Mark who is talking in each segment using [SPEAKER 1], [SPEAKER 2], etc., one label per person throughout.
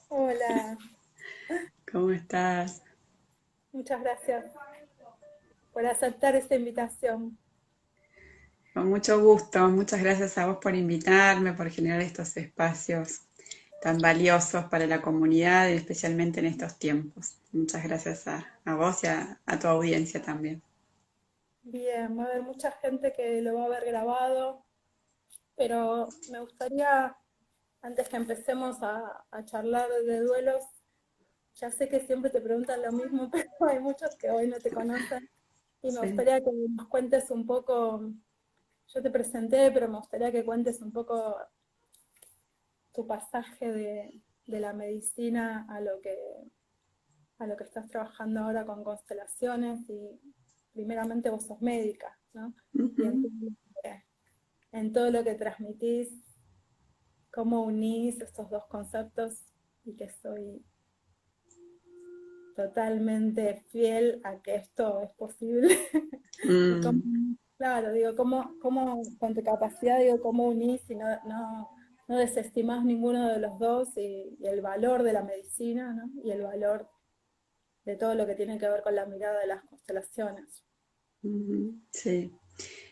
[SPEAKER 1] Hola,
[SPEAKER 2] ¿Cómo estás?
[SPEAKER 1] muchas gracias por aceptar esta invitación.
[SPEAKER 2] Con mucho gusto. Muchas gracias a vos por invitarme, por generar estos espacios tan valiosos para la comunidad y especialmente en estos tiempos. Muchas gracias a vos y a tu audiencia también.
[SPEAKER 1] Bien, va a haber mucha gente que lo va a ver grabado, pero me gustaría, antes que empecemos a charlar de duelos, ya sé que siempre te preguntan lo mismo, pero hay muchos que hoy no te conocen y me
[SPEAKER 2] Sí.
[SPEAKER 1] gustaría que nos cuentes un poco, yo te presenté, pero me gustaría que cuentes un poco tu pasaje de la medicina a lo que estás trabajando ahora con constelaciones y primeramente vos sos médica, ¿no? Y
[SPEAKER 2] Ujú.
[SPEAKER 1] en todo lo que transmitís, cómo unís estos dos conceptos y que soy totalmente fiel a que esto es posible. Y cómo,
[SPEAKER 2] Mm,
[SPEAKER 1] claro, digo, cómo con tu capacidad, digo, cómo unís y no desestimás ninguno de los dos y el valor de la medicina, ¿no? Y el valor de todo lo que tiene que ver con la mirada de las constelaciones.
[SPEAKER 2] ujú. Sí,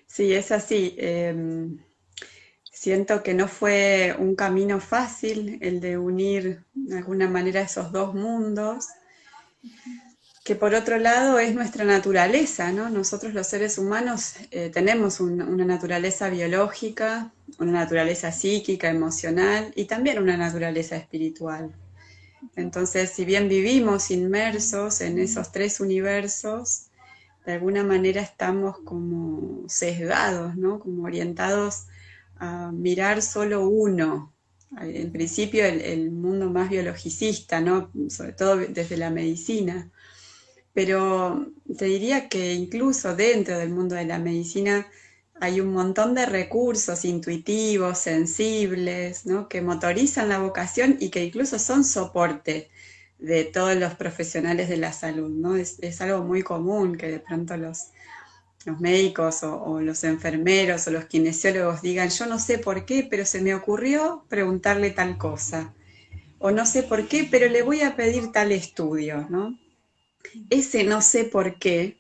[SPEAKER 2] sí, es así. Siento que no fue un camino fácil el de unir de alguna manera esos dos mundos, que por otro lado es nuestra naturaleza, ¿no? Nosotros los seres humanos tenemos una naturaleza biológica, una naturaleza psíquica, emocional y también una naturaleza espiritual. Entonces, si bien vivimos inmersos en esos tres universos, de alguna manera estamos como sesgados, ¿no? Como orientados a mirar solo uno. En principio el mundo más biologicista, ¿no? Sobre todo desde la medicina, pero te diría que incluso dentro del mundo de la medicina hay un montón de recursos intuitivos, sensibles, ¿no? Que motorizan la vocación y que incluso son soporte de todos los profesionales de la salud, ¿no? Es algo muy común que de pronto los médicos o los enfermeros o los kinesiólogos digan, yo no sé por qué, pero se me ocurrió preguntarle tal cosa, o no sé por qué, pero le voy a pedir tal estudio, ¿no? Ese no sé por qué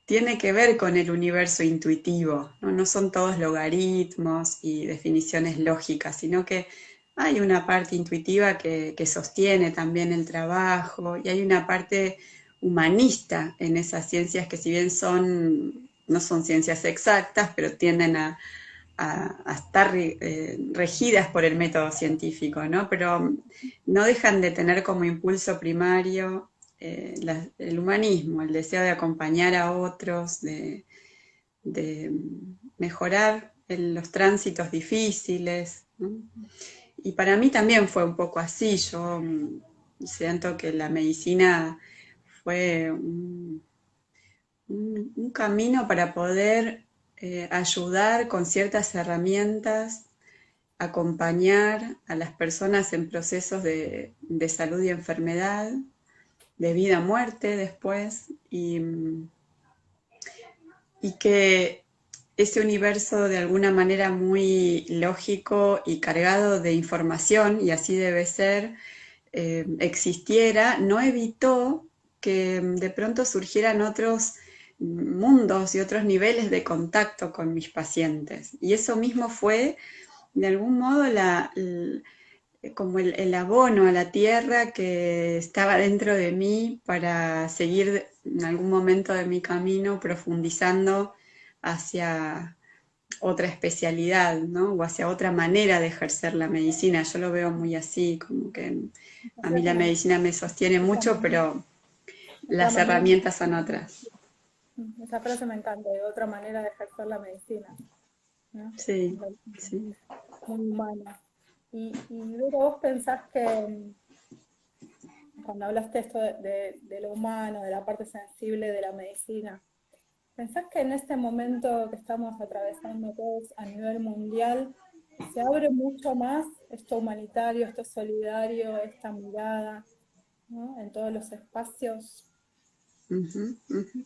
[SPEAKER 2] tiene que ver con el universo intuitivo, ¿no? No son todos logaritmos y definiciones lógicas, sino que hay una parte intuitiva que sostiene también el trabajo y hay una parte humanista en esas ciencias que si bien no son ciencias exactas, pero tienden a estar regidas por el método científico, ¿no? Pero no dejan de tener como impulso primario el humanismo, el deseo de acompañar a otros, de mejorar los tránsitos difíciles, ¿no? Y para mí también fue un poco así. Yo siento que la medicina fue un camino para poder ayudar con ciertas herramientas, acompañar a las personas en procesos de salud y enfermedad, de vida-muerte después, y que ese universo de alguna manera muy lógico y cargado de información, y así debe ser, existiera, no evitó que de pronto surgieran otros mundos y otros niveles de contacto con mis pacientes. Y eso mismo fue, de algún modo, como el abono a la tierra que estaba dentro de mí para seguir en algún momento de mi camino profundizando hacia otra especialidad, ¿no? O hacia otra manera de ejercer la medicina. Yo lo veo muy así, como que a
[SPEAKER 1] Esa
[SPEAKER 2] mí la medicina me sostiene
[SPEAKER 1] esa-
[SPEAKER 2] mucho, pero
[SPEAKER 1] otra
[SPEAKER 2] las
[SPEAKER 1] manera,
[SPEAKER 2] herramientas son otras.
[SPEAKER 1] esa frase me encanta, de otra manera de ejercer la medicina, ¿no?
[SPEAKER 2] Sí, sí.
[SPEAKER 1] Muy humana. Vero, vos pensás que cuando hablaste esto de lo humano, de la parte sensible de la medicina, ¿pensás que en este momento que estamos atravesando todos a nivel mundial, se abre mucho más esto humanitario, esto solidario, esta mirada, ¿no? En todos los espacios,
[SPEAKER 2] Ujú, ujú.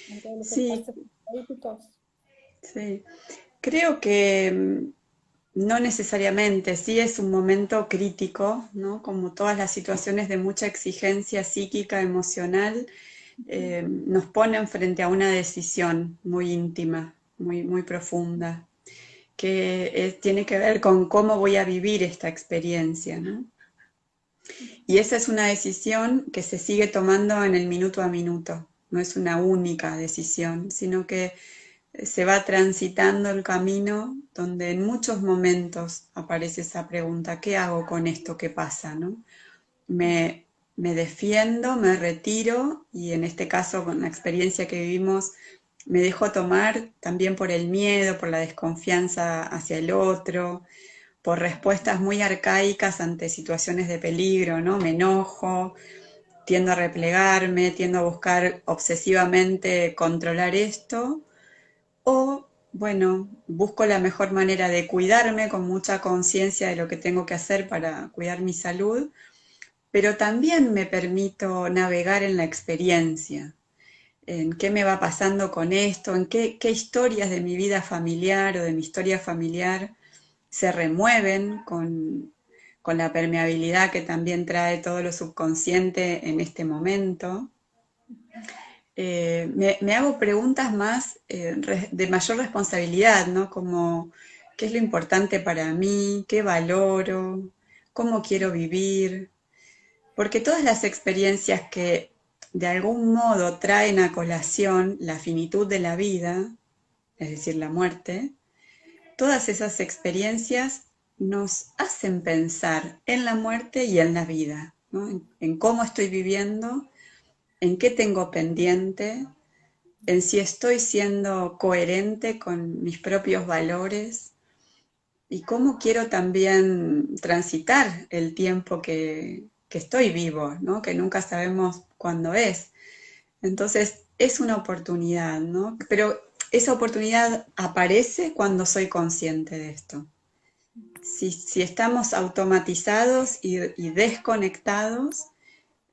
[SPEAKER 1] en todos los
[SPEAKER 2] Sí,
[SPEAKER 1] espacios políticos?
[SPEAKER 2] sí. Creo que no necesariamente, sí es un momento crítico, ¿no? Como todas las situaciones de mucha exigencia psíquica, emocional, nos ponen frente a una decisión muy íntima, muy, muy profunda, que tiene que ver con cómo voy a vivir esta experiencia, ¿no? Y esa es una decisión que se sigue tomando en el minuto a minuto, no es una única decisión, sino que se va transitando el camino donde en muchos momentos aparece esa pregunta, ¿qué hago con esto que pasa? ¿No? Me, me defiendo, me retiro y en este caso con la experiencia que vivimos me dejo tomar también por el miedo, por la desconfianza hacia el otro, por respuestas muy arcaicas ante situaciones de peligro, ¿no? Me enojo, tiendo a replegarme, tiendo a buscar obsesivamente controlar esto, o, bueno, busco la mejor manera de cuidarme con mucha conciencia de lo que tengo que hacer para cuidar mi salud, pero también me permito navegar en la experiencia, en qué me va pasando con esto, en qué historias de mi vida familiar o de mi historia familiar se remueven con la permeabilidad que también trae todo lo subconsciente en este momento. Me hago preguntas más de mayor responsabilidad, ¿no? Como, ¿qué es lo importante para mí? ¿Qué valoro? ¿Cómo quiero vivir? Porque todas las experiencias que de algún modo traen a colación la finitud de la vida, es decir, la muerte, todas esas experiencias nos hacen pensar en la muerte y en la vida, ¿no? En cómo estoy viviendo, en qué tengo pendiente, en si estoy siendo coherente con mis propios valores y cómo quiero también transitar el tiempo que estoy vivo, ¿no? Que nunca sabemos cuándo es. Entonces, es una oportunidad, ¿no? Pero esa oportunidad aparece cuando soy consciente de esto. Si estamos automatizados y desconectados,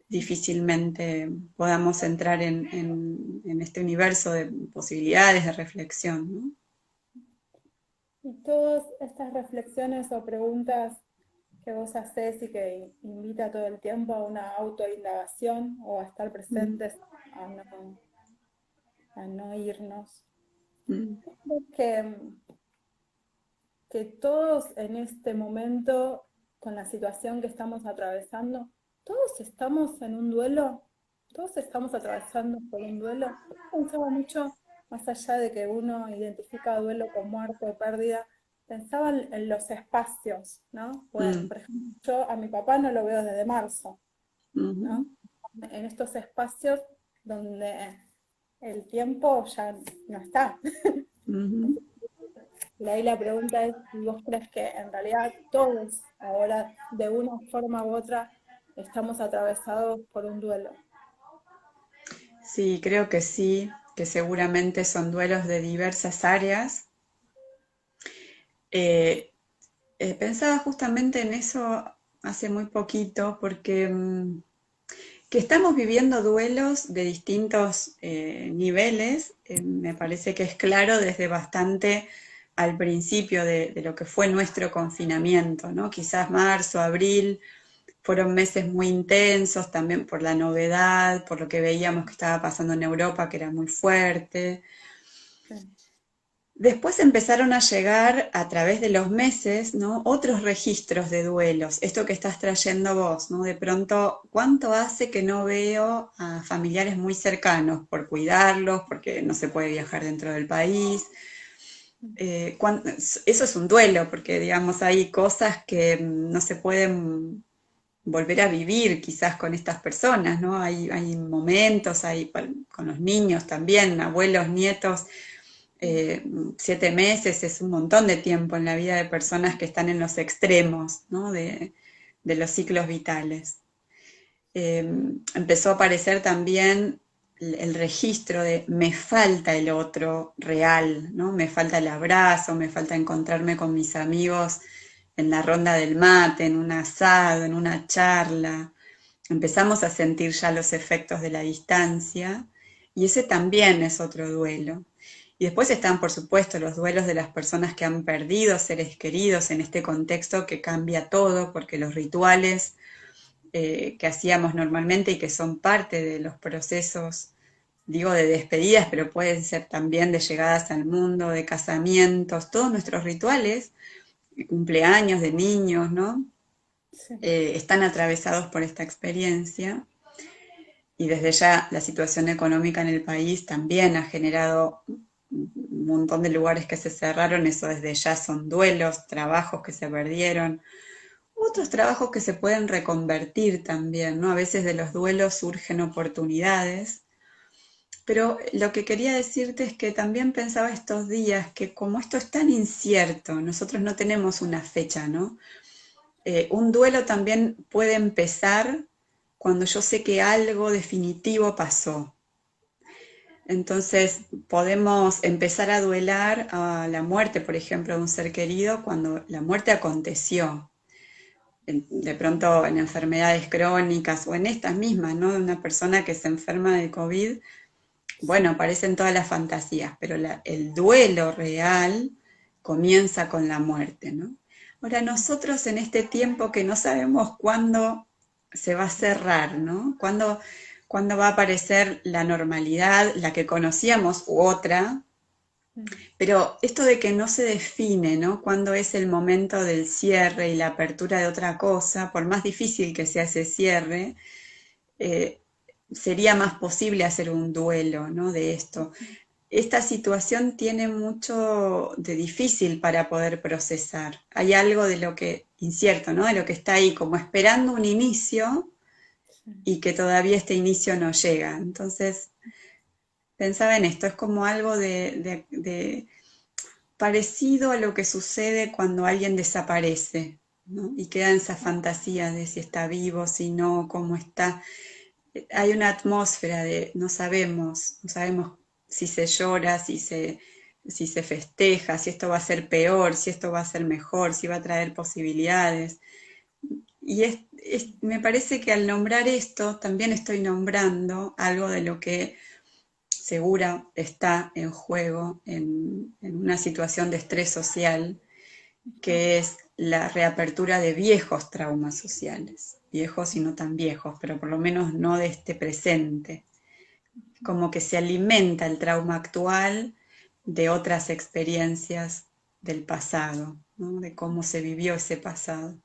[SPEAKER 2] difícilmente podamos entrar en este universo de posibilidades de reflexión, ¿no?
[SPEAKER 1] Y todas estas reflexiones o preguntas que vos haces y que invita todo el tiempo a una autoindagación o a estar
[SPEAKER 2] Mm,
[SPEAKER 1] presentes, a no irnos.
[SPEAKER 2] mm,
[SPEAKER 1] Creo que todos en este momento, con la situación que estamos atravesando, todos estamos en un duelo, todos estamos atravesando por un duelo. Pensaba mucho, más allá de que uno identifica duelo con muerte o pérdida, pensaba en los espacios, ¿no? Bueno,
[SPEAKER 2] mm,
[SPEAKER 1] por ejemplo, yo a mi papá no lo veo desde marzo, ¿no?
[SPEAKER 2] mm,
[SPEAKER 1] En estos espacios donde el tiempo ya no está.
[SPEAKER 2] mm.
[SPEAKER 1] Y ahí la pregunta es si vos crees que en realidad todos ahora, de una forma u otra, estamos atravesados por un duelo.
[SPEAKER 2] Sí, creo que sí, que seguramente son duelos de diversas áreas. Eh, Pensaba justamente en eso hace muy poquito, porque que estamos viviendo duelos de distintos niveles, me parece que es claro desde bastante al principio de lo que fue nuestro confinamiento, ¿no? Quizás marzo, abril, fueron meses muy intensos también por la novedad, por lo que veíamos que estaba pasando en Europa, que era muy fuerte.
[SPEAKER 1] Sí.
[SPEAKER 2] Después empezaron a llegar a través de los meses, ¿no? Otros registros de duelos, esto que estás trayendo vos, ¿no? De pronto, ¿cuánto hace que no veo a familiares muy cercanos por cuidarlos, porque no se puede viajar dentro del país? Eso es un duelo, porque digamos hay cosas que no se pueden volver a vivir quizás con estas personas, ¿no? Hay momentos, con los niños también, abuelos, nietos, 7 meses es un montón de tiempo en la vida de personas que están en los extremos, ¿no? de los ciclos vitales. Empezó a aparecer también el registro de me falta el otro real, ¿no? Me falta el abrazo, me falta encontrarme con mis amigos en la ronda del mate, en un asado, en una charla. Empezamos a sentir ya los efectos de la distancia y ese también es otro duelo. Y después están, por supuesto, los duelos de las personas que han perdido seres queridos en este contexto que cambia todo, porque los rituales que hacíamos normalmente y que son parte de los procesos, digo, de despedidas, pero pueden ser también de llegadas al mundo, de casamientos, todos nuestros rituales, cumpleaños de niños, ¿no?
[SPEAKER 1] Sí.
[SPEAKER 2] Están atravesados por esta experiencia. Y desde ya la situación económica en el país también ha generado un montón de lugares que se cerraron, eso desde ya son duelos, trabajos que se perdieron, otros trabajos que se pueden reconvertir también, ¿no? A veces de los duelos surgen oportunidades, pero lo que quería decirte es que también pensaba estos días que como esto es tan incierto, nosotros no tenemos una fecha, ¿no? Un duelo también puede empezar cuando yo sé que algo definitivo pasó. Entonces podemos empezar a duelar a la muerte, por ejemplo, de un ser querido cuando la muerte aconteció. De pronto en enfermedades crónicas o en estas mismas, ¿no? De una persona que se enferma de COVID, bueno, aparecen todas las fantasías, pero el duelo real comienza con la muerte, ¿no? Ahora nosotros en este tiempo que no sabemos cuándo se va a cerrar, ¿no? ¿Cuándo va a aparecer la normalidad, la que conocíamos u otra? Pero esto de que no se define, ¿no? Cuándo es el momento del cierre y la apertura de otra cosa, por más difícil que sea ese cierre, eh, sería más posible hacer un duelo, ¿no? De esto. Esta situación tiene mucho de difícil para poder procesar. Hay algo de lo que, incierto, ¿no? De lo que está ahí como esperando un inicio y que todavía este inicio no llega. Entonces, pensaba en esto, es como algo de parecido a lo que sucede cuando alguien desaparece, ¿no? Y queda en esa fantasía de si está vivo, si no, cómo está. Hay una atmósfera de no sabemos si se llora, si se festeja, si esto va a ser peor, si esto va a ser mejor, si va a traer posibilidades. Y me parece que al nombrar esto, también estoy nombrando algo de lo que segura está en juego en una situación de estrés social, que es la reapertura de viejos traumas sociales, viejos y no tan viejos, pero por lo menos no de este presente, como que se alimenta el trauma actual de otras experiencias del pasado, ¿no? De cómo se vivió ese pasado.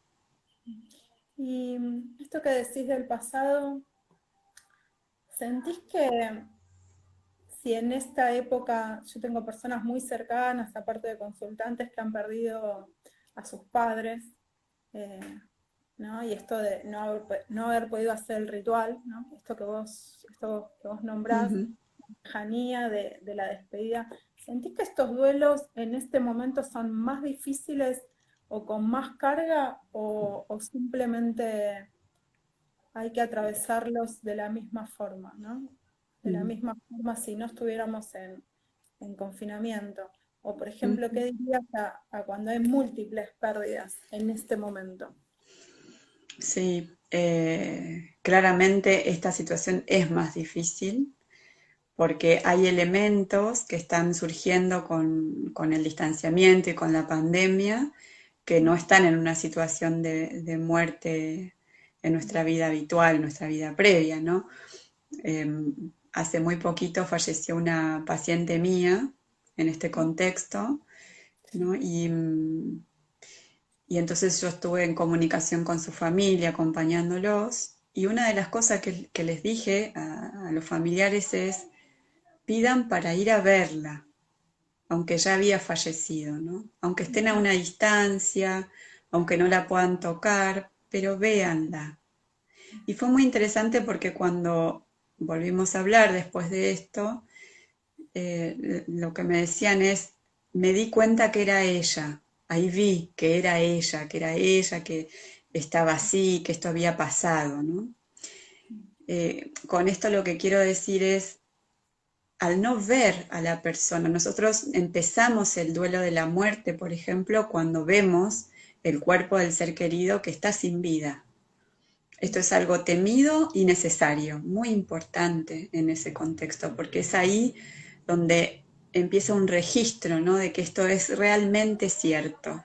[SPEAKER 1] Y esto que decís del pasado, ¿sentís que si en esta época yo tengo personas muy cercanas, aparte de consultantes que han perdido a sus padres, eh, ¿no? Y esto de no haber podido hacer el ritual, ¿no? Esto que vos nombrás,
[SPEAKER 2] Ujú.
[SPEAKER 1] lejanía de la despedida, ¿sentís que estos duelos en este momento son más difíciles o con más carga o simplemente hay que atravesarlos de la misma forma, ¿no? De la misma forma si no estuviéramos en confinamiento. O, por ejemplo,
[SPEAKER 2] Ujú.
[SPEAKER 1] ¿qué dirías a cuando hay múltiples pérdidas en este momento?
[SPEAKER 2] Sí, claramente esta situación es más difícil porque hay elementos que están surgiendo con el distanciamiento y con la pandemia que no están en una situación de muerte en nuestra vida habitual, en nuestra vida previa, ¿no? Hace muy poquito falleció una paciente mía en este contexto, ¿no? Y entonces yo estuve en comunicación con su familia, acompañándolos, y una de las cosas que les dije a los familiares es, pidan para ir a verla, aunque ya había fallecido, ¿no? Aunque estén a una distancia, aunque no la puedan tocar, pero véanla. Y fue muy interesante porque cuando volvimos a hablar después de esto, lo que me decían es, me di cuenta que era ella, ahí vi que era ella, que estaba así, que esto había pasado, ¿no? Con esto lo que quiero decir es, al no ver a la persona, nosotros empezamos el duelo de la muerte, por ejemplo, cuando vemos el cuerpo del ser querido que está sin vida. Esto es algo temido y necesario, muy importante en ese contexto, porque es ahí donde empieza un registro, ¿no? De que esto es realmente cierto.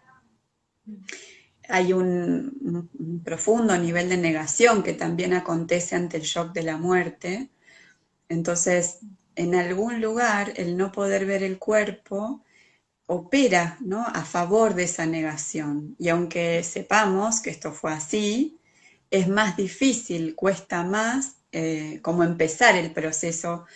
[SPEAKER 2] Hay un profundo nivel de negación que también acontece ante el shock de la muerte. Entonces, en algún lugar, el no poder ver el cuerpo opera, ¿no?, a favor de esa negación. Y aunque sepamos que esto fue así, es más difícil, cuesta más como empezar el proceso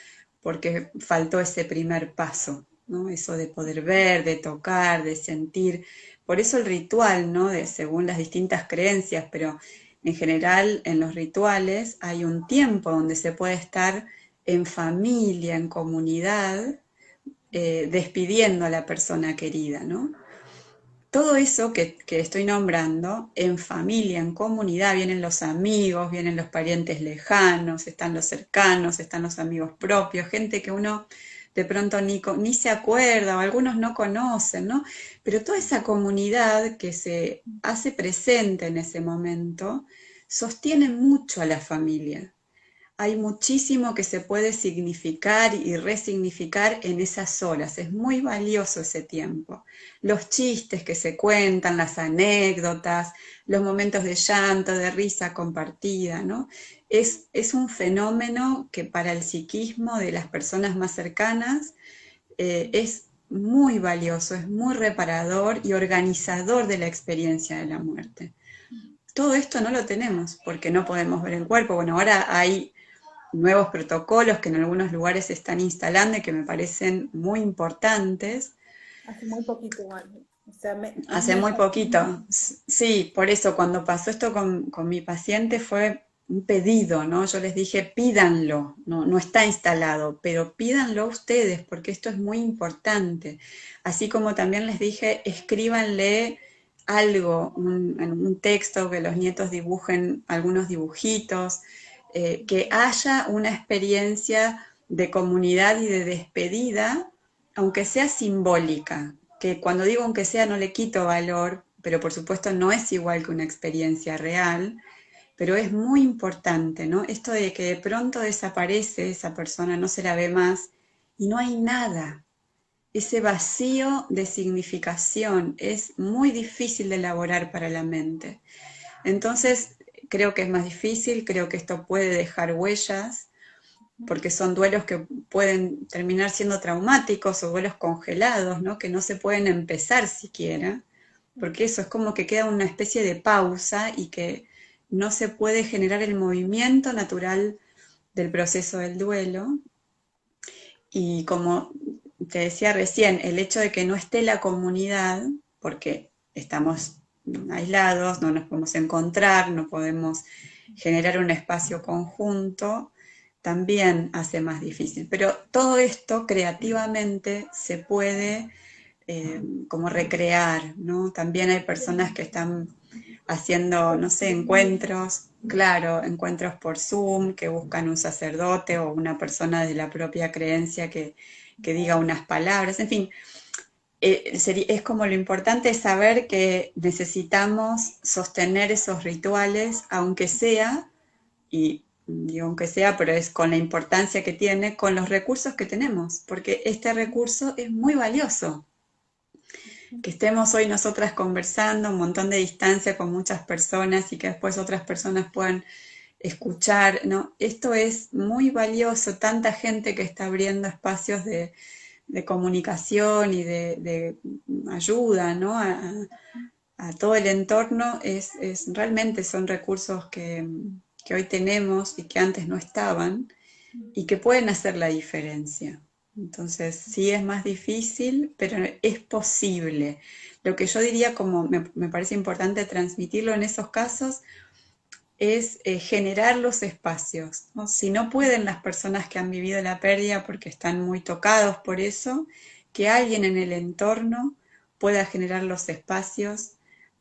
[SPEAKER 2] porque faltó ese primer paso, ¿no? Eso de poder ver, de tocar, de sentir. Por eso el ritual, ¿no?, según las distintas creencias, pero en general en los rituales hay un tiempo donde se puede estar en familia, en comunidad, despidiendo a la persona querida, ¿no? Todo eso que estoy nombrando, en familia, en comunidad, vienen los amigos, vienen los parientes lejanos, están los cercanos, están los amigos propios, gente que uno de pronto ni se acuerda o algunos no conocen, ¿no? Pero toda esa comunidad que se hace presente en ese momento sostiene mucho a la familia. Hay muchísimo que se puede significar y resignificar en esas horas. Es muy valioso ese tiempo. Los chistes que se cuentan, las anécdotas, los momentos de llanto, de risa compartida, ¿no? Es un fenómeno que para el psiquismo de las personas más cercanas es muy valioso, es muy reparador y organizador de la experiencia de la muerte. Todo esto no lo tenemos porque no podemos ver el cuerpo. Bueno, ahora hay nuevos protocolos que en algunos lugares se están instalando y que me parecen muy importantes.
[SPEAKER 1] Hace muy poquito igual. O sea,
[SPEAKER 2] Hace muy poquito, sí, por eso cuando pasó esto con mi paciente fue un pedido, ¿no? Yo les dije, pídanlo, no está instalado, pero pídanlo ustedes porque esto es muy importante. Así como también les dije, escríbanle algo, en un texto, que los nietos dibujen algunos dibujitos, que haya una experiencia de comunidad y de despedida, aunque sea simbólica, que cuando digo aunque sea no le quito valor, pero por supuesto no es igual que una experiencia real, pero es muy importante, ¿no? Esto de que de pronto desaparece esa persona, no se la ve más y no hay nada. Ese vacío de significación es muy difícil de elaborar para la mente. Entonces, creo que es más difícil, creo que esto puede dejar huellas, porque son duelos que pueden terminar siendo traumáticos o duelos congelados, ¿no? Que no se pueden empezar siquiera, porque eso es como que queda una especie de pausa y que no se puede generar el movimiento natural del proceso del duelo. Y como te decía recién, el hecho de que no esté la comunidad, porque estamos aislados, no nos podemos encontrar, no podemos generar un espacio conjunto, también hace más difícil. Pero todo esto creativamente se puede como recrear, ¿no? También hay personas que están haciendo, no sé, encuentros, claro, encuentros por Zoom, que buscan un sacerdote o una persona de la propia creencia que diga unas palabras, en fin, es como lo importante es saber que necesitamos sostener esos rituales, aunque sea, y digo aunque sea, pero es con la importancia que tiene, con los recursos que tenemos, porque este recurso es muy valioso. Que estemos hoy nosotras conversando, un montón de distancia con muchas personas y que después otras personas puedan escuchar, ¿no? Esto es muy valioso, tanta gente que está abriendo espacios de comunicación y de ayuda, ¿no? A todo el entorno, realmente son recursos que hoy tenemos y que antes no estaban y que pueden hacer la diferencia. Entonces, sí es más difícil, pero es posible. Lo que yo diría, como me parece importante transmitirlo en esos casos, es generar los espacios, ¿no? Si no pueden las personas que han vivido la pérdida porque están muy tocados por eso, que alguien en el entorno pueda generar los espacios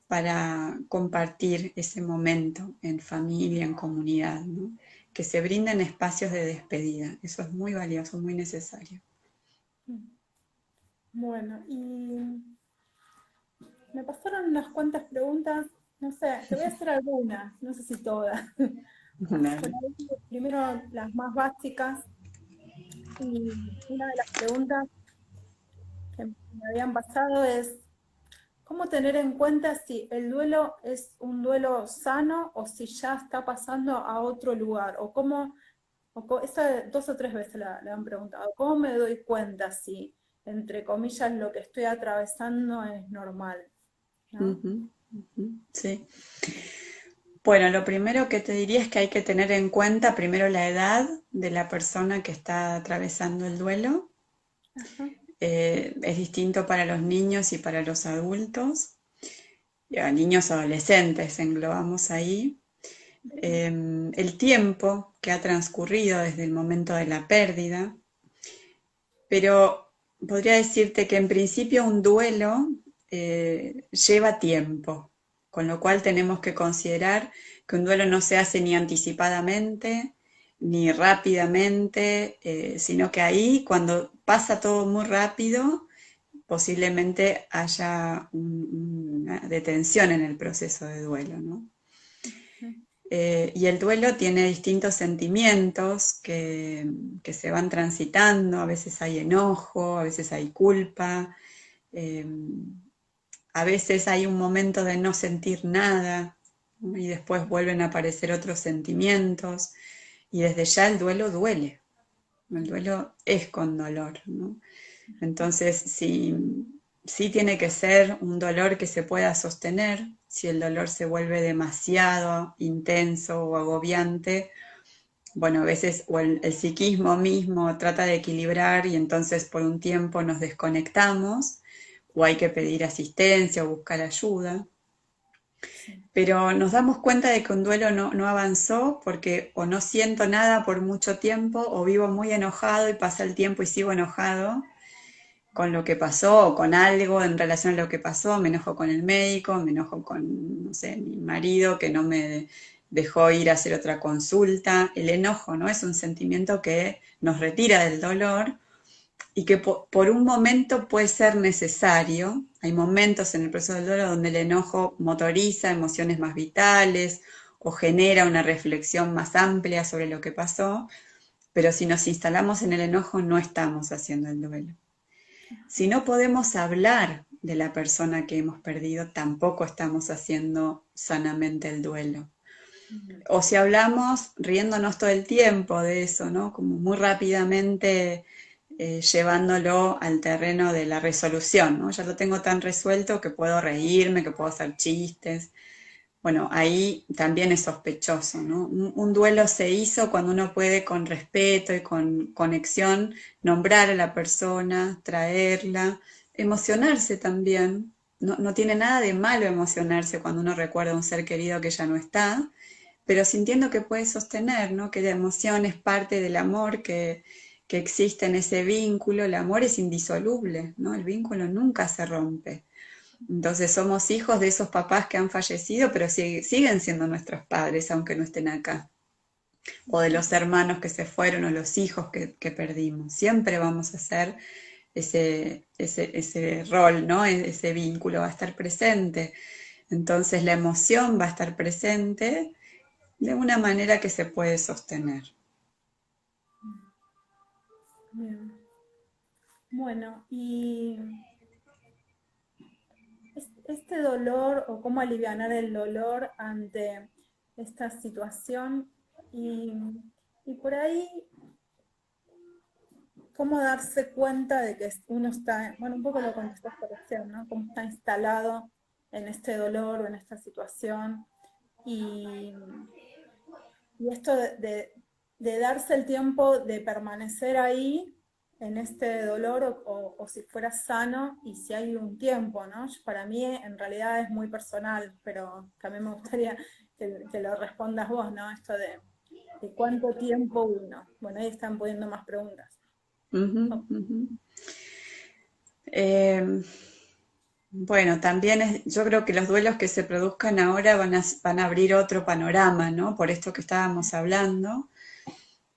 [SPEAKER 2] para compartir ese momento en familia, en comunidad, ¿no? Que se brinden espacios de despedida. Eso es muy valioso, muy necesario.
[SPEAKER 1] Bueno, y me pasaron unas cuantas preguntas, no sé, te voy a hacer algunas, no sé si todas. Por ahí, primero las más básicas. Y una de las preguntas que me habían pasado es cómo tener en cuenta si el duelo es un duelo sano o si ya está pasando a otro lugar, o cómo, esa 2 o 3 veces la han preguntado, ¿cómo me doy cuenta si, entre comillas, lo que estoy atravesando es normal? ¿No?
[SPEAKER 2] Ujú, ujú, sí. Bueno, lo primero que te diría es que hay que tener en cuenta primero la edad de la persona que está atravesando el duelo.
[SPEAKER 1] Ajá.
[SPEAKER 2] Es distinto para los niños y para los adultos, y a niños adolescentes englobamos ahí. El tiempo que ha transcurrido desde el momento de la pérdida, pero podría decirte que en principio un duelo lleva tiempo, con lo cual tenemos que considerar que un duelo no se hace ni anticipadamente ni rápidamente, sino que ahí cuando pasa todo muy rápido, posiblemente haya una detención en el proceso de duelo, ¿no? Y el duelo tiene distintos sentimientos que se van transitando, a veces hay enojo, a veces hay culpa, eh, a veces hay un momento de no sentir nada, ¿no? Y después vuelven a aparecer otros sentimientos y desde ya el duelo duele, el duelo es con dolor, ¿no? Entonces, sí tiene que ser un dolor que se pueda sostener. Si el dolor se vuelve demasiado intenso o agobiante, bueno, a veces o el psiquismo mismo trata de equilibrar y entonces por un tiempo nos desconectamos o hay que pedir asistencia o buscar ayuda.
[SPEAKER 1] Sí.
[SPEAKER 2] Pero nos damos cuenta de que un duelo no avanzó porque o no siento nada por mucho tiempo o vivo muy enojado y pasa el tiempo y sigo enojado con lo que pasó o con algo en relación a lo que pasó, me enojo con el médico, me enojo con, no sé, mi marido que no me dejó ir a hacer otra consulta. El enojo, ¿no? Es un sentimiento que nos retira del dolor y que por un momento puede ser necesario. Hay momentos en el proceso del dolor donde el enojo motoriza emociones más vitales o genera una reflexión más amplia sobre lo que pasó, pero si nos instalamos en el enojo no estamos haciendo el duelo. Si no podemos hablar de la persona que hemos perdido, tampoco estamos haciendo sanamente el duelo. O si hablamos riéndonos todo el tiempo de eso, ¿no? Como muy rápidamente llevándolo al terreno de la resolución, ¿no? Ya lo tengo tan resuelto que puedo reírme, que puedo hacer chistes. Bueno, ahí también es sospechoso, ¿no? Un duelo se hizo cuando uno puede con respeto y con conexión nombrar a la persona, traerla, emocionarse también. No tiene nada de malo emocionarse cuando uno recuerda a un ser querido que ya no está, pero sintiendo que puede sostener, ¿no? Que la emoción es parte del amor que existe en ese vínculo. El amor es indisoluble, ¿no? El vínculo nunca se rompe. Entonces somos hijos de esos papás que han fallecido, pero siguen siendo nuestros padres, aunque no estén acá. O de los hermanos que se fueron, o los hijos que perdimos. Siempre vamos a hacer ese rol, ¿no? Ese vínculo va a estar presente. Entonces la emoción va a estar presente de una manera que se puede sostener.
[SPEAKER 1] Bien. Bueno, y este dolor o cómo alivianar el dolor ante esta situación y, y por ahí cómo darse cuenta de que uno está, bueno, un poco lo contestaste recién, ¿no? Cómo está instalado en este dolor o en esta situación y, y esto de darse el tiempo de permanecer ahí en este dolor o si fuera sano y si hay un tiempo, ¿no? Para mí en realidad es muy personal, pero también me gustaría que lo respondas vos, ¿no? Esto de cuánto tiempo uno. Bueno, ahí están poniendo más preguntas.
[SPEAKER 2] Ujú,
[SPEAKER 1] Oh,
[SPEAKER 2] ujú. Eh, bueno, también yo creo que los duelos que se produzcan ahora van a abrir otro panorama, ¿no? Por esto que estábamos hablando,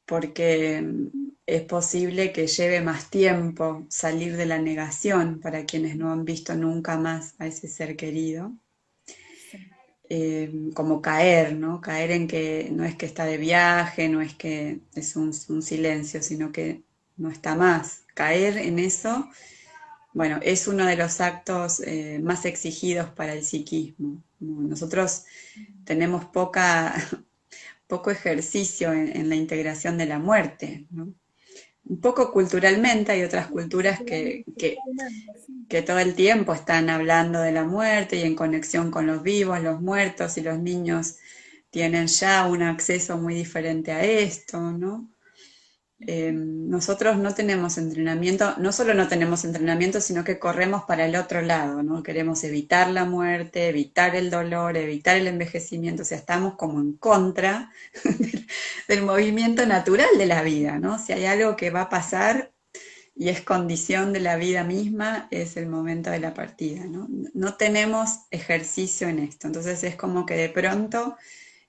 [SPEAKER 2] porque es posible que lleve más tiempo salir de la negación para quienes no han visto nunca más a ese ser querido.
[SPEAKER 1] sí.
[SPEAKER 2] Como caer, ¿no? Caer en que no es que está de viaje, no es que es un silencio, sino que no está más. Caer en eso bueno, es uno de los actos más exigidos para el psiquismo. Nosotros tenemos poco ejercicio en la integración de la muerte, ¿no? Un poco culturalmente, hay otras culturas
[SPEAKER 1] Totalmente, sí.
[SPEAKER 2] que todo el tiempo están hablando de la muerte y en conexión con los vivos, los muertos, y los niños tienen ya un acceso muy diferente a esto, ¿no? Nosotros no tenemos entrenamiento, no solo no tenemos entrenamiento, sino que corremos para el otro lado, ¿no? Queremos evitar la muerte, evitar el dolor, evitar el envejecimiento, o sea, estamos como en contra del movimiento natural de la vida, ¿no? Si hay algo que va a pasar y es condición de la vida misma, es el momento de la partida, ¿no? No tenemos ejercicio en esto, entonces es como que de pronto,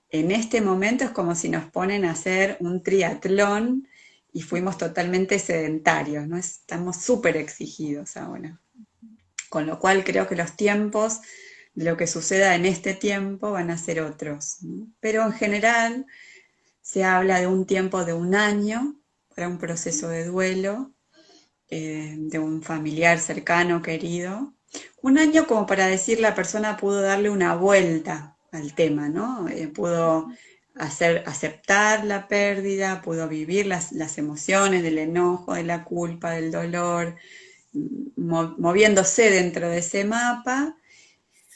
[SPEAKER 2] en este momento es como si nos ponen a hacer un triatlón y fuimos totalmente sedentarios, ¿no? Estamos súper exigidos ahora. Con lo cual creo que los tiempos de lo que suceda en este tiempo van a ser otros, ¿no? Pero en general se habla de un tiempo de un año para un proceso de duelo, de un familiar cercano, querido. Un año como para decir la persona pudo darle una vuelta al tema, ¿no? Pudo aceptar la pérdida, pudo vivir las emociones del enojo, de la culpa, del dolor, moviéndose dentro de ese mapa.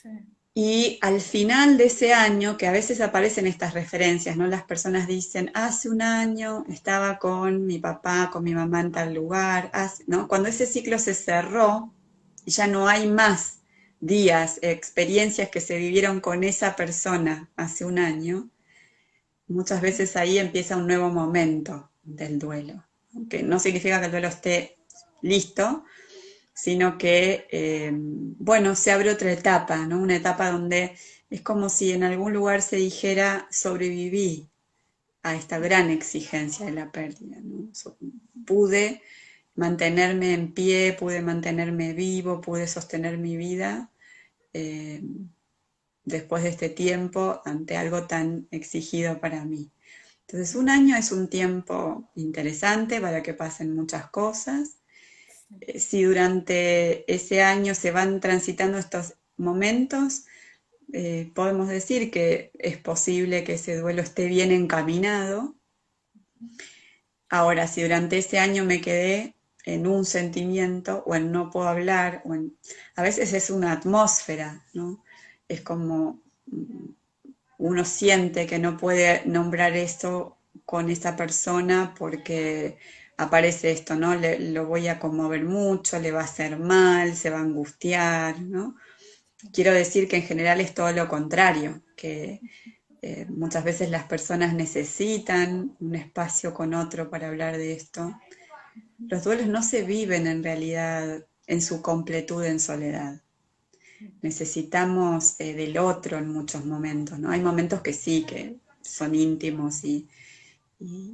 [SPEAKER 1] Sí.
[SPEAKER 2] Y al final de ese año, que a veces aparecen estas referencias, ¿no? Las personas dicen, hace un año estaba con mi papá, con mi mamá en tal lugar, ¿no? Cuando ese ciclo se cerró y ya no hay más días, experiencias que se vivieron con esa persona hace un año, muchas veces ahí empieza un nuevo momento del duelo, que no significa que el duelo esté listo, sino que, bueno, se abre otra etapa, ¿no? Una etapa donde es como si en algún lugar se dijera, sobreviví a esta gran exigencia de la pérdida, ¿no? Pude mantenerme en pie, pude mantenerme vivo, pude sostener mi vida eh, después de este tiempo ante algo tan exigido para mí. Entonces, un año es un tiempo interesante para que pasen muchas cosas. Si durante ese año se van transitando estos momentos, podemos decir que es posible que ese duelo esté bien encaminado. Ahora, si durante ese año me quedé en un sentimiento o en no puedo hablar, a veces es una atmósfera, ¿no? Es como uno siente que no puede nombrar esto con esa persona porque aparece esto, ¿no? Lo voy a conmover mucho, le va a hacer mal, se va a angustiar, ¿no? Quiero decir que en general es todo lo contrario, que muchas veces las personas necesitan un espacio con otro para hablar de esto. Los duelos no se viven en realidad en su completud en soledad. Necesitamos del otro en muchos momentos, ¿no? Hay momentos que sí, que son íntimos y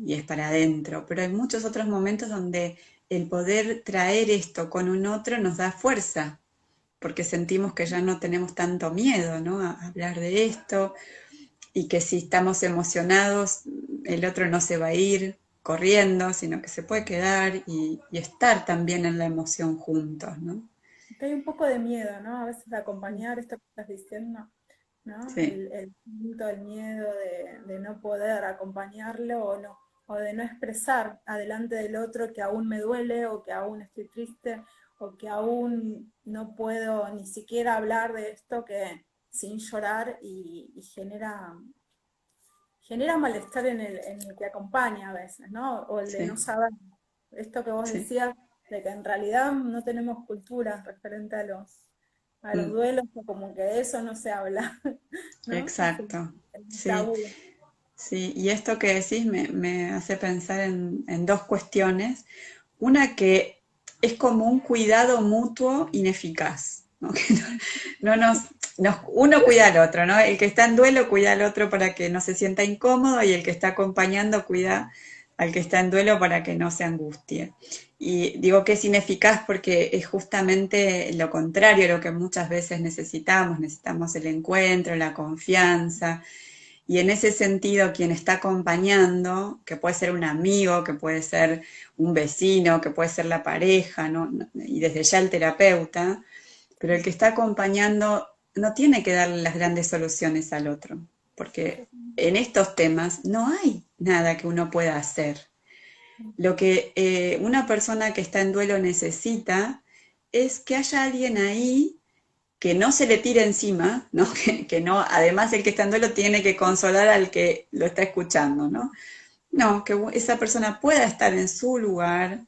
[SPEAKER 2] es para adentro, pero hay muchos otros momentos donde el poder traer esto con un otro nos da fuerza, porque sentimos que ya no tenemos tanto miedo, ¿no? A hablar de esto, y que si estamos emocionados, el otro no se va a ir corriendo, sino que se puede quedar y estar también en la emoción juntos, ¿no?
[SPEAKER 1] Que hay un poco de miedo, ¿no? A veces de acompañar esto que estás diciendo, ¿no?
[SPEAKER 2] Sí,
[SPEAKER 1] El punto del miedo de no poder acompañarlo o no, o de no expresar adelante del otro que aún me duele o que aún estoy triste o que aún no puedo ni siquiera hablar de esto que sin llorar y genera malestar en el que acompaña a veces, ¿no? O el de no
[SPEAKER 2] sí,
[SPEAKER 1] saber esto que vos
[SPEAKER 2] sí.
[SPEAKER 1] decías, de que en realidad no tenemos cultura referente a los
[SPEAKER 2] Mm,
[SPEAKER 1] duelos, o como que de eso no se habla, ¿no? Es
[SPEAKER 2] exacto,
[SPEAKER 1] el
[SPEAKER 2] sí.
[SPEAKER 1] tabú.
[SPEAKER 2] Sí, y esto que decís me hace pensar en dos cuestiones. Una que es como un cuidado mutuo ineficaz, ¿no? Que uno cuida al otro, ¿no? El que está en duelo cuida al otro para que no se sienta incómodo y el que está acompañando cuida al que está en duelo para que no se angustie. Y digo que es ineficaz porque es justamente lo contrario a lo que muchas veces necesitamos. Necesitamos el encuentro, la confianza, Y en ese sentido, quien está acompañando, que puede ser un amigo, que puede ser un vecino, que puede ser la pareja, ¿no? Y desde ya el terapeuta, pero el que está acompañando no tiene que darle las grandes soluciones al otro, porque en estos temas no hay nada que uno pueda hacer. Lo que una persona que está en duelo necesita es que haya alguien ahí que no se le tire encima, ¿no? Que no, además el que está en duelo tiene que consolar al que lo está escuchando, ¿no? No, que esa persona pueda estar en su lugar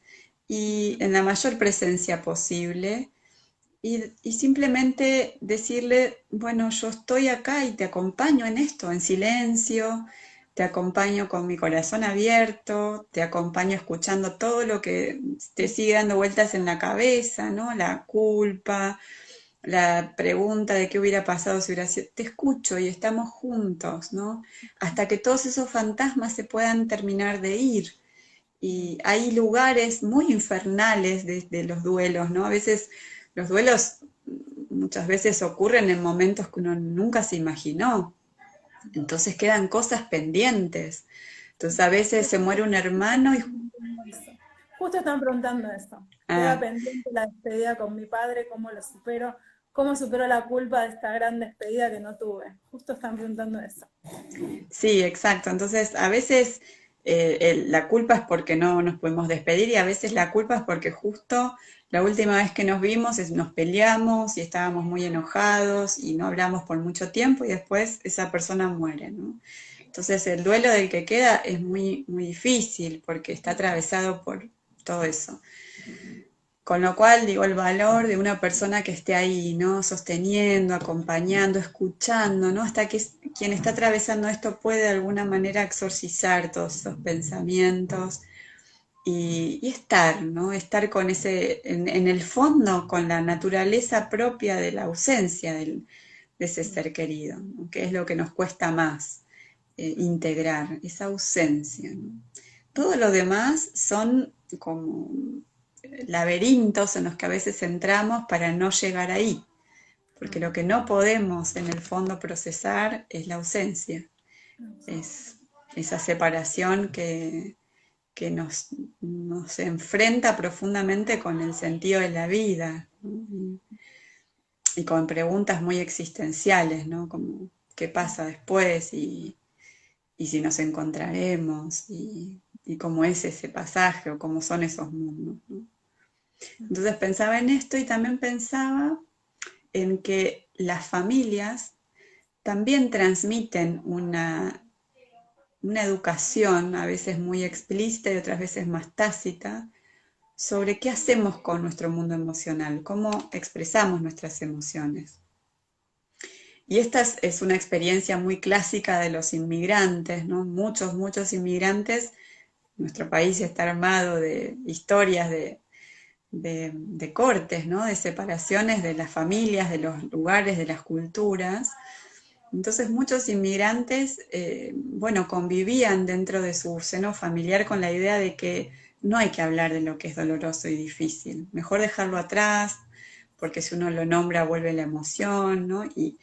[SPEAKER 2] y en la mayor presencia posible y simplemente decirle, bueno, yo estoy acá y te acompaño en esto, en silencio, te acompaño con mi corazón abierto, te acompaño escuchando todo lo que te sigue dando vueltas en la cabeza, ¿no? La culpa, la pregunta de qué hubiera pasado si hubiera sido, te escucho y estamos juntos, ¿no? Hasta que todos esos fantasmas se puedan terminar de ir. Y hay lugares muy infernales de los duelos, ¿no? A veces los duelos muchas veces ocurren en momentos que uno nunca se imaginó. Entonces quedan cosas pendientes. Entonces a veces se muere un hermano y...
[SPEAKER 1] Justo están preguntando eso. Queda
[SPEAKER 2] Ah,
[SPEAKER 1] pendiente la despedida con mi padre, cómo lo supero, cómo supero la culpa de esta gran despedida que no tuve. Justo están preguntando eso.
[SPEAKER 2] sí, exacto. Entonces a veces la culpa es porque no nos podemos despedir y a veces la culpa es porque justo la última vez que nos vimos nos peleamos y estábamos muy enojados y no hablamos por mucho tiempo y después esa persona muere, ¿no? Entonces el duelo del que queda es muy, muy difícil porque está atravesado por todo eso. Con lo cual, digo, el valor de una persona que esté ahí, ¿no? Sosteniendo, acompañando, escuchando, ¿no? Hasta que quien está atravesando esto puede de alguna manera exorcizar todos esos pensamientos y estar, ¿no? Estar con ese, en el fondo, con la naturaleza propia de la ausencia de ese ser querido, ¿no? Que es lo que nos cuesta más integrar, esa ausencia, ¿no? Todo lo demás son como laberintos en los que a veces entramos para no llegar ahí, porque lo que no podemos en el fondo procesar es la ausencia, es esa separación que nos enfrenta profundamente con el sentido de la vida, ¿no? Y con preguntas muy existenciales, ¿no? Como qué pasa después y si nos encontraremos y cómo es ese pasaje o cómo son esos mundos, ¿no? Entonces pensaba en esto y también pensaba en que las familias también transmiten una educación, a veces muy explícita y otras veces más tácita, sobre qué hacemos con nuestro mundo emocional, cómo expresamos nuestras emociones. Y esta es una experiencia muy clásica de los inmigrantes, ¿no? Muchos, muchos inmigrantes. Nuestro país está armado de historias de cortes, ¿no? De separaciones de las familias, de los lugares, de las culturas. Entonces muchos inmigrantes, bueno, convivían dentro de su seno familiar con la idea de que no hay que hablar de lo que es doloroso y difícil, mejor dejarlo atrás, porque si uno lo nombra vuelve la emoción, ¿no? Y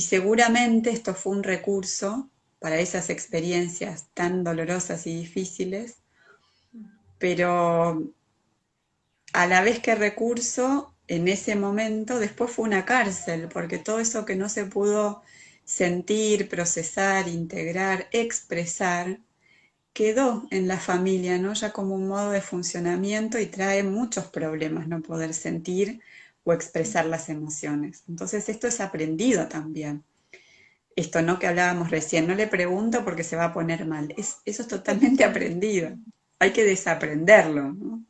[SPEAKER 2] seguramente esto fue un recurso para esas experiencias tan dolorosas y difíciles, pero a la vez que recurso, en ese momento, después fue una cárcel, porque todo eso que no se pudo sentir, procesar, integrar, expresar, quedó en la familia, ¿no? Ya como un modo de funcionamiento y trae muchos problemas no poder sentir o expresar las emociones. Entonces esto es aprendido también. Esto no que hablábamos recién, no le pregunto porque se va a poner mal. Eso es totalmente aprendido. Hay que desaprenderlo, ¿no?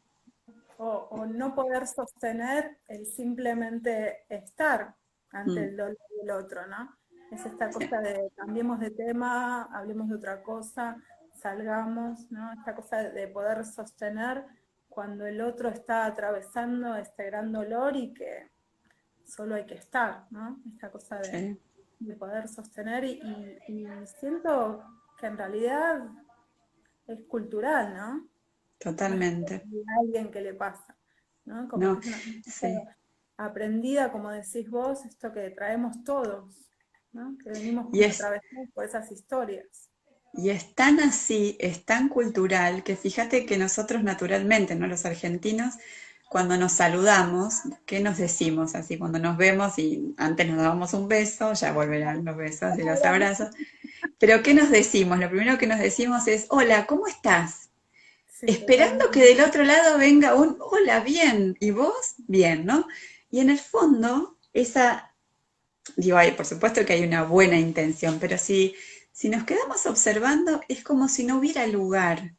[SPEAKER 1] O no poder sostener el simplemente estar ante
[SPEAKER 2] Mm,
[SPEAKER 1] el dolor del otro, ¿no? Es esta
[SPEAKER 2] sí,
[SPEAKER 1] cosa de cambiemos de tema, hablemos de otra cosa, salgamos, ¿no? Esta cosa de poder sostener cuando el otro está atravesando este gran dolor y que solo hay que estar, ¿no? Esta cosa
[SPEAKER 2] sí,
[SPEAKER 1] de poder sostener y siento que en realidad es cultural, ¿no? No es
[SPEAKER 2] totalmente.
[SPEAKER 1] a alguien que le pasa, ¿no? Como que
[SPEAKER 2] No,
[SPEAKER 1] es una cosa
[SPEAKER 2] sí,
[SPEAKER 1] aprendida, como decís vos, esto que traemos todos. ¿no? Que venimos
[SPEAKER 2] Y
[SPEAKER 1] como
[SPEAKER 2] es,
[SPEAKER 1] atravesados por esas historias.
[SPEAKER 2] y es tan así, es tan cultural, que fíjate que nosotros naturalmente, ¿no? Los argentinos, cuando nos saludamos, ¿qué nos decimos? Así, cuando nos vemos y antes nos dábamos un beso, ya volverán los besos y los abrazos. Pero ¿qué nos decimos? Lo primero que nos decimos es, hola, ¿cómo estás?
[SPEAKER 1] Sí,
[SPEAKER 2] Esperando que
[SPEAKER 1] totalmente.
[SPEAKER 2] del otro lado venga un, hola, bien, y vos, bien, ¿no? Y en el fondo, esa, digo, por supuesto que hay una buena intención, pero si nos quedamos observando, es como si no hubiera lugar.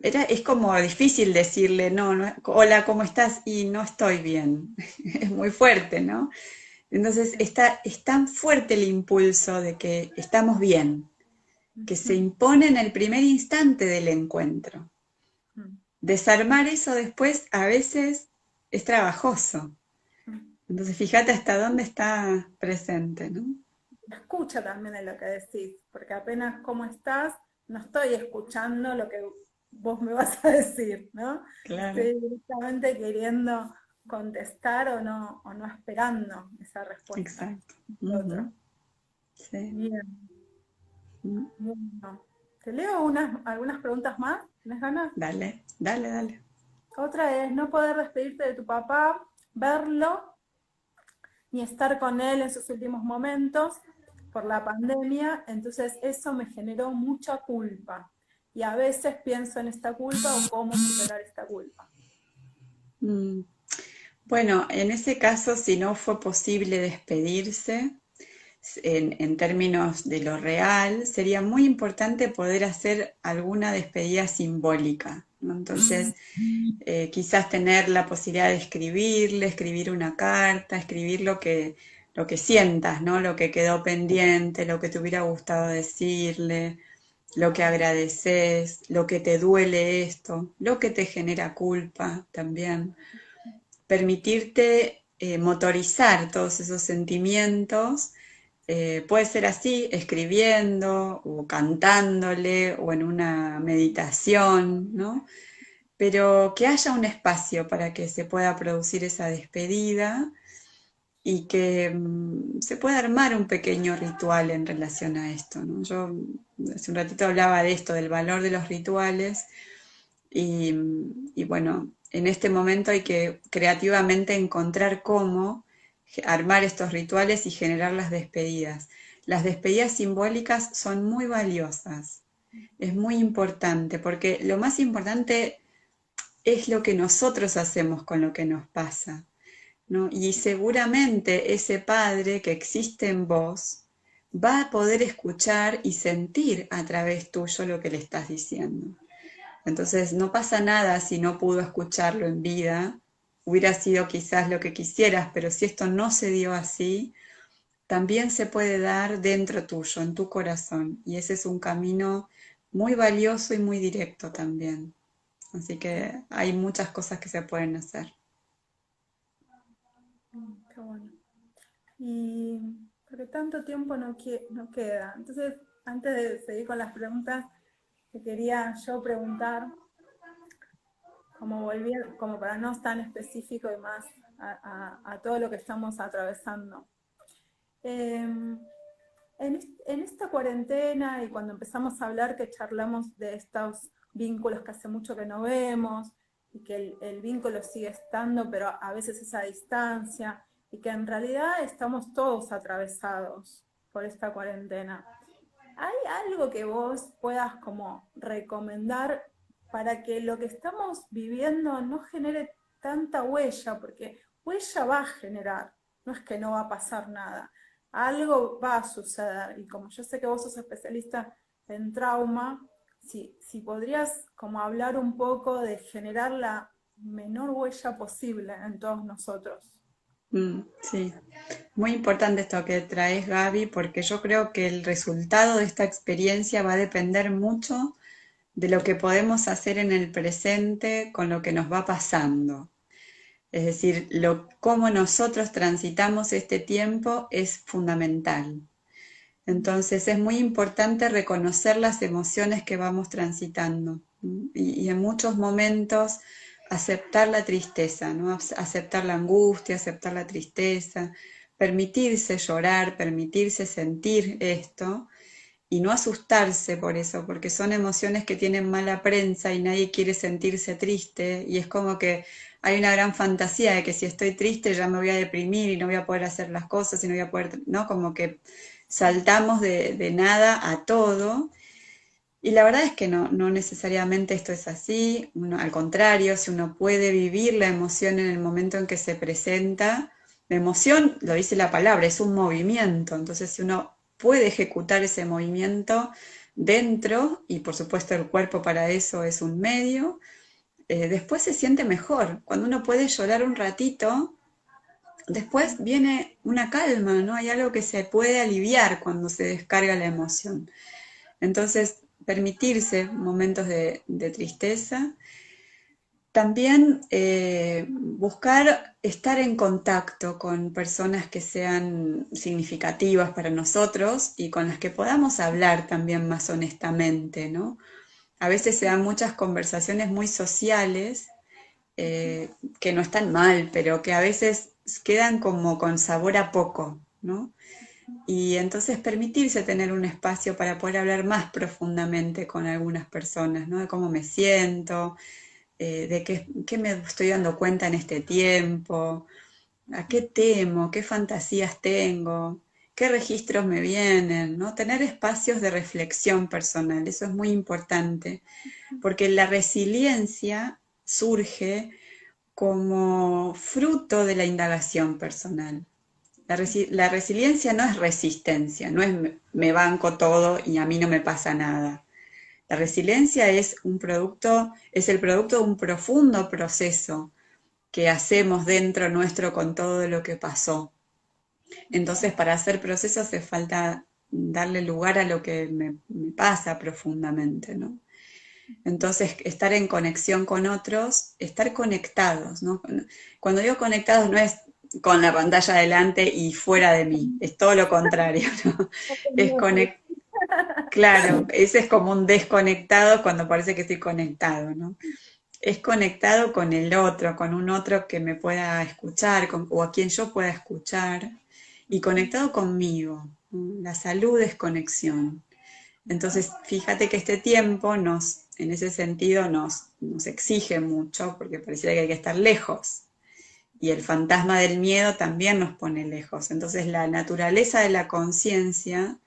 [SPEAKER 2] Es como difícil decirle, no, no, hola, ¿cómo estás? Y no estoy bien. Es muy fuerte, ¿no? Entonces es tan fuerte el impulso de que estamos bien, que se
[SPEAKER 1] Ujú,
[SPEAKER 2] impone en el primer instante del encuentro.
[SPEAKER 1] ujú,
[SPEAKER 2] Desarmar eso después a veces es trabajoso.
[SPEAKER 1] ujú.
[SPEAKER 2] Entonces fíjate hasta dónde está presente, ¿no?
[SPEAKER 1] Escucha también de lo que decís, porque apenas cómo estás, no estoy escuchando lo que vos me vas a decir, ¿no?
[SPEAKER 2] Claro,
[SPEAKER 1] Estoy directamente queriendo contestar o no esperando esa respuesta
[SPEAKER 2] exacto.
[SPEAKER 1] de otro.
[SPEAKER 2] Ujú, sí.
[SPEAKER 1] Bien,
[SPEAKER 2] Mm.
[SPEAKER 1] bueno. Te leo algunas preguntas más, ¿tienes ganas?
[SPEAKER 2] Dale, dale, dale.
[SPEAKER 1] Otra es no poder despedirte de tu papá, verlo ni estar con él en sus últimos momentos por la pandemia, entonces eso me generó mucha culpa. Y a veces pienso en esta culpa o cómo superar esta culpa.
[SPEAKER 2] Mm. Bueno, en ese caso, si no fue posible despedirse, en términos de lo real, sería muy importante poder hacer alguna despedida simbólica, ¿no? Entonces, quizás tener la posibilidad de escribirle, escribir una carta, escribir lo que sientas, ¿no? Lo que quedó pendiente, lo que te hubiera gustado decirle, lo que agradeces, lo que te duele esto, lo que te genera culpa también. Permitirte motorizar todos esos sentimientos. Puede ser así, escribiendo o cantándole o en una meditación, ¿no? Pero que haya un espacio para que se pueda producir esa despedida y que se pueda armar un pequeño ritual en relación a esto, ¿no? Yo hace un ratito hablaba de esto, del valor de los rituales y, y bueno, en este momento hay que creativamente encontrar cómo armar estos rituales y generar las despedidas. Las despedidas simbólicas son muy valiosas, es muy importante, porque lo más importante es lo que nosotros hacemos con lo que nos pasa, ¿no? Y seguramente ese padre que existe en vos va a poder escuchar y sentir a través tuyo lo que le estás diciendo. Entonces no pasa nada si no pudo escucharlo en vida, hubiera sido quizás lo que quisieras, pero si esto no se dio así, también se puede dar dentro tuyo, en tu corazón, y ese es un camino muy valioso y muy directo también. Así que hay muchas cosas que se pueden hacer.
[SPEAKER 1] Qué bueno. Y porque tanto tiempo no queda. Entonces, antes de seguir con las preguntas, te quería yo preguntar, como volver, como para no estar tan específico y más a todo lo que estamos atravesando. Eh, en esta cuarentena y cuando empezamos a hablar que charlamos de estos vínculos que hace mucho que no vemos y que el vínculo sigue estando, pero a veces es a distancia y que en realidad estamos todos atravesados por esta cuarentena. ¿Hay algo que vos puedas como recomendar para que lo que estamos viviendo no genere tanta huella? Porque huella va a generar, no es que no va a pasar nada, algo va a suceder. Y como yo sé que vos sos especialista en trauma, si podrías como hablar un poco de generar la menor huella posible en todos nosotros.
[SPEAKER 2] Sí, muy importante esto que traes, Gaby, porque yo creo que el resultado de esta experiencia va a depender mucho de lo que podemos hacer en el presente con lo que nos va pasando. Es decir, cómo nosotros transitamos este tiempo es fundamental. Entonces es muy importante reconocer las emociones que vamos transitando y en muchos momentos aceptar la tristeza, ¿no? Aceptar la angustia, aceptar la tristeza, permitirse llorar, permitirse sentir esto y no asustarse por eso, porque son emociones que tienen mala prensa y nadie quiere sentirse triste y es como que hay una gran fantasía de que si estoy triste ya me voy a deprimir y no voy a poder hacer las cosas y no voy a poder, ¿no? Como que saltamos de nada a todo. Y la verdad es que no necesariamente esto es así, al contrario, si uno puede vivir la emoción en el momento en que se presenta, la emoción, lo dice la palabra, es un movimiento, entonces si uno puede ejecutar ese movimiento dentro, y por supuesto el cuerpo para eso es un medio, después se siente mejor. Cuando uno puede llorar un ratito, después viene una calma, ¿no? Hay algo que se puede aliviar cuando se descarga la emoción. Entonces, permitirse momentos de tristeza. También buscar estar en contacto con personas que sean significativas para nosotros y con las que podamos hablar también más honestamente, ¿no? A veces se dan muchas conversaciones muy sociales que no están mal, pero que a veces quedan como con sabor a poco, ¿no? Y entonces permitirse tener un espacio para poder hablar más profundamente con algunas personas, ¿no? De cómo me siento, de qué me estoy dando cuenta en este tiempo, a qué temo, qué fantasías tengo, qué registros me vienen, ¿no? Tener espacios de reflexión personal, eso es muy importante, porque la resiliencia surge como fruto de la indagación personal. La resiliencia no es resistencia, no es me banco todo y a mí no me pasa nada. La resiliencia es es el producto de un profundo proceso que hacemos dentro nuestro con todo lo que pasó. Entonces, para hacer proceso hace falta darle lugar a lo que me pasa profundamente, ¿no? Entonces, estar en conexión con otros, estar conectados, ¿no? Cuando digo conectados no es con la pantalla delante y fuera de mí, es todo lo contrario, ¿no? Es claro, ese es como un desconectado cuando parece que estoy conectado, ¿no? Es conectado con el otro, con un otro que me pueda escuchar o a quien yo pueda escuchar y conectado conmigo. La salud es conexión. Entonces, fíjate que este tiempo en ese sentido, nos exige mucho porque pareciera que hay que estar lejos. Y el fantasma del miedo también nos pone lejos. Entonces, la naturaleza de la conciencia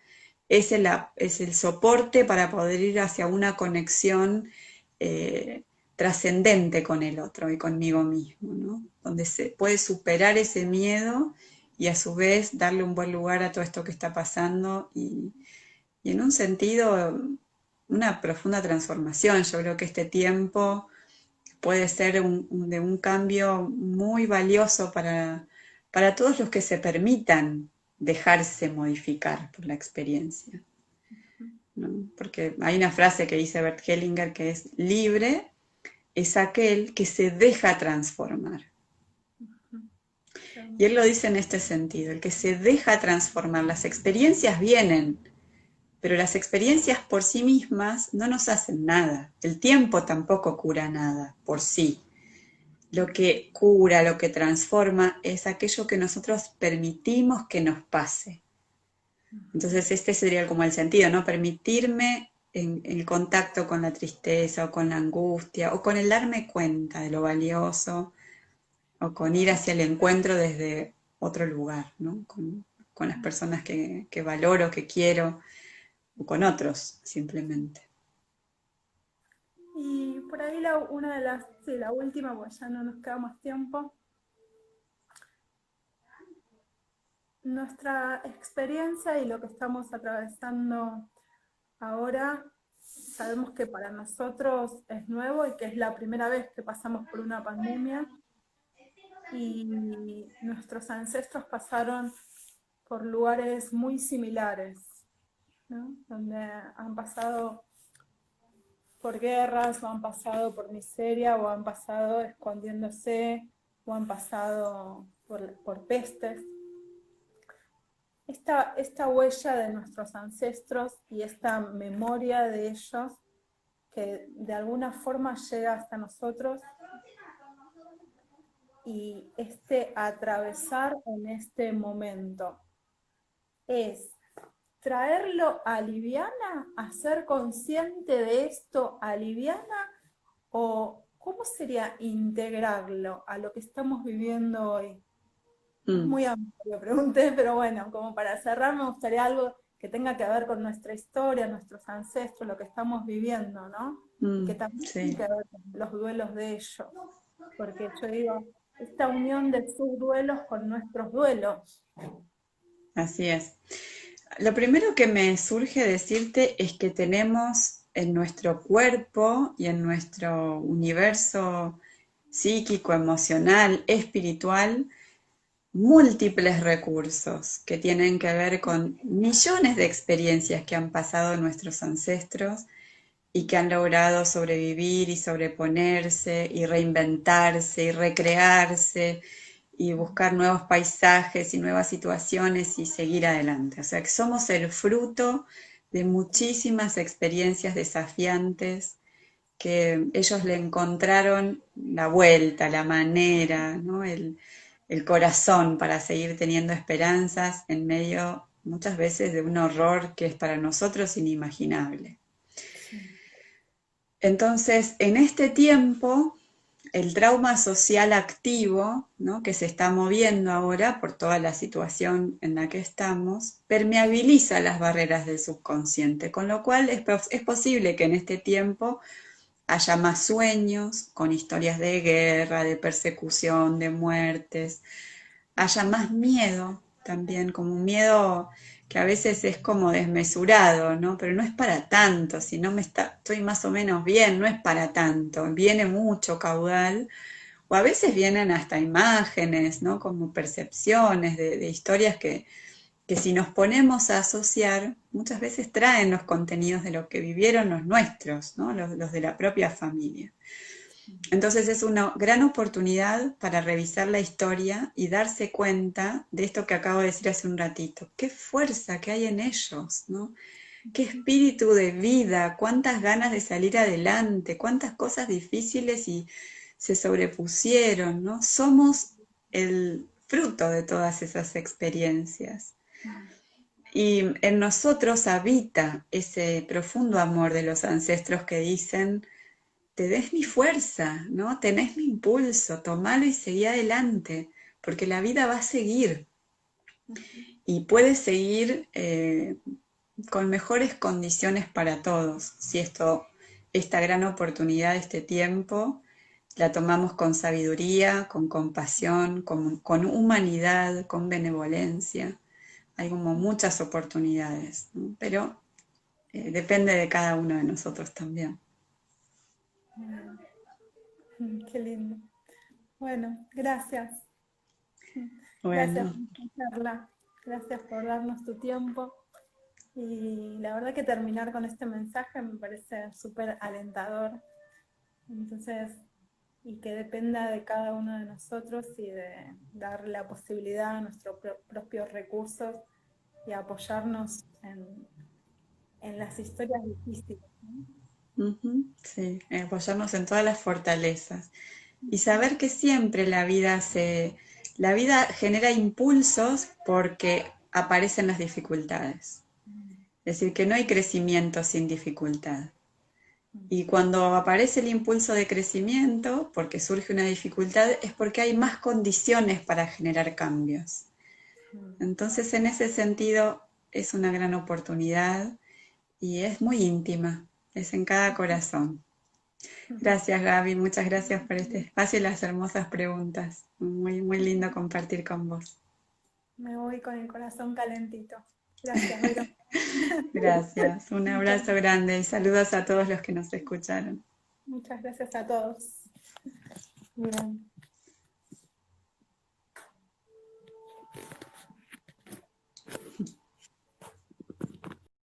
[SPEAKER 2] es el soporte para poder ir hacia una conexión eh, trascendente con el otro y conmigo mismo, ¿no? Donde se puede superar ese miedo y a su vez darle un buen lugar a todo esto que está pasando y en un sentido, una profunda transformación. Yo creo que este tiempo puede ser de un cambio muy valioso para todos los que se permitan dejarse modificar por la experiencia, ¿no? Porque hay una frase que dice Bert Hellinger que es libre es aquel que se deja transformar. Y él lo dice en este sentido, el que se deja transformar. Las experiencias vienen, pero las experiencias por sí mismas no nos hacen nada. El tiempo tampoco cura nada por sí. Lo que cura, lo que transforma es aquello que nosotros permitimos que nos pase. Entonces este sería como el sentido, ¿no? Permitirme en el contacto con la tristeza o con la angustia o con el darme cuenta de lo valioso o con ir hacia el encuentro desde otro lugar, ¿no? Con las personas que valoro, que quiero o con otros simplemente.
[SPEAKER 1] Y por ahí una de las, sí, la última, pues ya no nos queda más tiempo. Nuestra experiencia y lo que estamos atravesando ahora, sabemos que para nosotros es nuevo y que es la primera vez que pasamos por una pandemia y nuestros ancestros pasaron por lugares muy similares, ¿no? Donde han pasado por guerras, o han pasado por miseria, o han pasado escondiéndose, o han pasado por pestes. Esta huella de nuestros ancestros y esta memoria de ellos que de alguna forma llega hasta nosotros, y este atravesar en este momento es traerlo a liviana, a ser consciente de esto a liviana, o cómo sería integrarlo a lo que estamos viviendo hoy. Es
[SPEAKER 2] Mm,
[SPEAKER 1] muy amplio, pregunté, pero bueno, como para cerrar me gustaría algo que tenga que ver con nuestra historia, nuestros ancestros, lo que estamos viviendo, ¿no? Y que también tiene
[SPEAKER 2] sí,
[SPEAKER 1] que ver con los duelos de ellos, porque yo digo, esta unión de sus duelos con nuestros duelos.
[SPEAKER 2] así es. Lo primero que me surge decirte es que tenemos en nuestro cuerpo y en nuestro universo psíquico, emocional, espiritual, múltiples recursos que tienen que ver con millones de experiencias que han pasado nuestros ancestros y que han logrado sobrevivir y sobreponerse y reinventarse y recrearse y buscar nuevos paisajes y nuevas situaciones y seguir adelante. O sea que somos el fruto de muchísimas experiencias desafiantes que ellos le encontraron la vuelta, la manera, ¿no? El corazón para seguir teniendo esperanzas en medio muchas veces de un horror que es para nosotros inimaginable. Entonces, en este tiempo, el trauma social activo, ¿no?, que se está moviendo ahora por toda la situación en la que estamos, permeabiliza las barreras del subconsciente, con lo cual es posible que en este tiempo haya más sueños con historias de guerra, de persecución, de muertes, haya más miedo también, como un miedo que a veces es como desmesurado, ¿no? Pero no es para tanto, si no estoy más o menos bien, no es para tanto, viene mucho caudal, o a veces vienen hasta imágenes, ¿no? Como percepciones de historias que si nos ponemos a asociar, muchas veces traen los contenidos de lo que vivieron los nuestros, ¿no? Los de la propia familia. Entonces es una gran oportunidad para revisar la historia y darse cuenta de esto que acabo de decir hace un ratito. Qué fuerza que hay en ellos, ¿no? Qué espíritu de vida, cuántas ganas de salir adelante, cuántas cosas difíciles y se sobrepusieron, ¿no? Somos el fruto de todas esas experiencias. Y en nosotros habita ese profundo amor de los ancestros que dicen, te des mi fuerza, ¿no? Tenés mi impulso, tomalo y seguí adelante, porque la vida va a seguir y puede seguir con mejores condiciones para todos, si esta gran oportunidad de este tiempo la tomamos con sabiduría, con compasión, con humanidad, con benevolencia. Hay como muchas oportunidades, ¿no? Pero depende de cada uno de nosotros también.
[SPEAKER 1] Qué lindo. Bueno, gracias. Gracias
[SPEAKER 2] Bueno,
[SPEAKER 1] por esta charla. Gracias por darnos tu tiempo. Y la verdad que terminar con este mensaje me parece súper alentador. Entonces, y que dependa de cada uno de nosotros y de dar la posibilidad a nuestros propios recursos y apoyarnos en las historias difíciles, ¿no?
[SPEAKER 2] sí, apoyarnos en todas las fortalezas y saber que siempre la vida genera impulsos porque aparecen las dificultades. Es decir, que no hay crecimiento sin dificultad. Y cuando aparece el impulso de crecimiento, porque surge una dificultad, es porque hay más condiciones para generar cambios. Entonces, en ese sentido, es una gran oportunidad y es muy íntima, es en cada corazón. Gracias, Gaby, muchas gracias por este espacio y las hermosas preguntas. Muy, muy lindo compartir con vos.
[SPEAKER 1] Me voy con el corazón calentito. Gracias, Vero.
[SPEAKER 2] Gracias, un abrazo grande y saludos a todos los que nos escucharon.
[SPEAKER 1] Muchas gracias a todos. Bien.